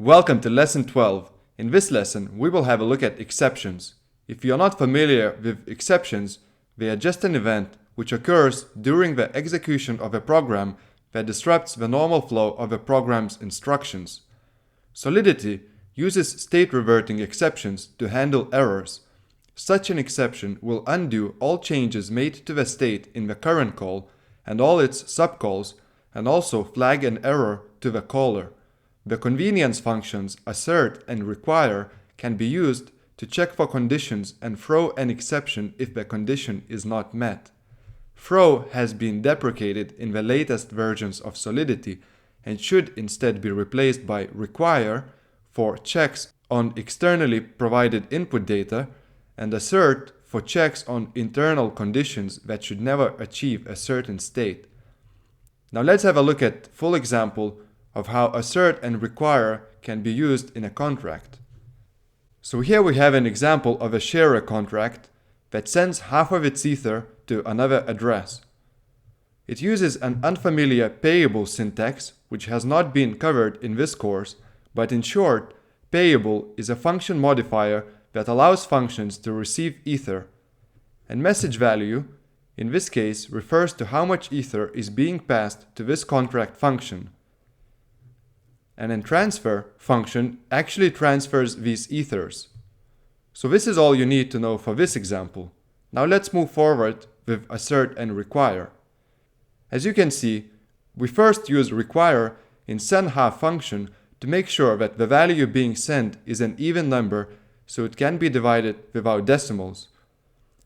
Welcome to Lesson 12. In this lesson, we will have a look at exceptions. If you are not familiar with exceptions, they are just an event which occurs during the execution of a program that disrupts the normal flow of a program's instructions. Solidity uses state-reverting exceptions to handle errors. Such an exception will undo all changes made to the state in the current call and all its subcalls, and also flag an error to the caller. The convenience functions assert and require can be used to check for conditions and throw an exception if the condition is not met. Throw has been deprecated in the latest versions of Solidity and should instead be replaced by require for checks on externally provided input data and assert for checks on internal conditions that should never achieve a certain state. Now let's have a look at a full example of how assert and require can be used in a contract. So here we have an example of a sharer contract that sends half of its ether to another address. It uses an unfamiliar payable syntax which has not been covered in this course, but in short, payable is a function modifier that allows functions to receive ether. And message value, in this case, refers to how much ether is being passed to this contract function. And then transfer function actually transfers these ethers. So this is all you need to know for this example. Now let's move forward with assert and require. As you can see, we first use require in sendHalf function to make sure that the value being sent is an even number so it can be divided without decimals.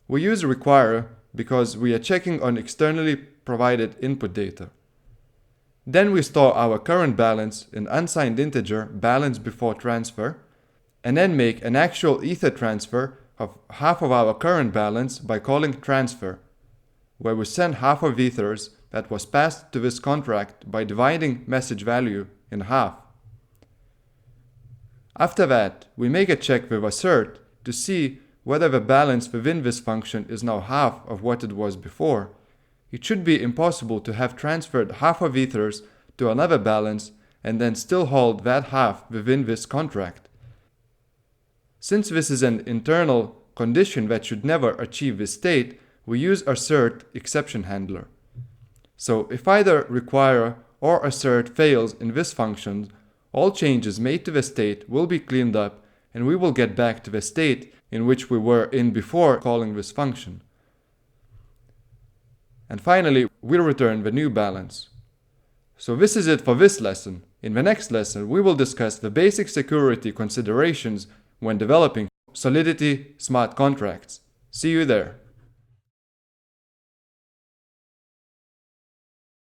We use require because we are checking on externally provided input data. Then we store our current balance in unsigned integer balance before transfer, and then make an actual ether transfer of half of our current balance by calling transfer, where we send half of ethers that was passed to this contract by dividing message value in half. After that, we make a check with assert to see whether the balance within this function is now half of what it was before. It should be impossible to have transferred half of ethers to another balance and then still hold that half within this contract. Since this is an internal condition that should never achieve this state, we use assert exception handler. So if either require or assert fails in this function, all changes made to the state will be cleaned up and we will get back to the state in which we were in before calling this function. And finally, we'll return the new balance. So this is it for this lesson. In the next lesson, we will discuss the basic security considerations when developing Solidity smart contracts. See you there.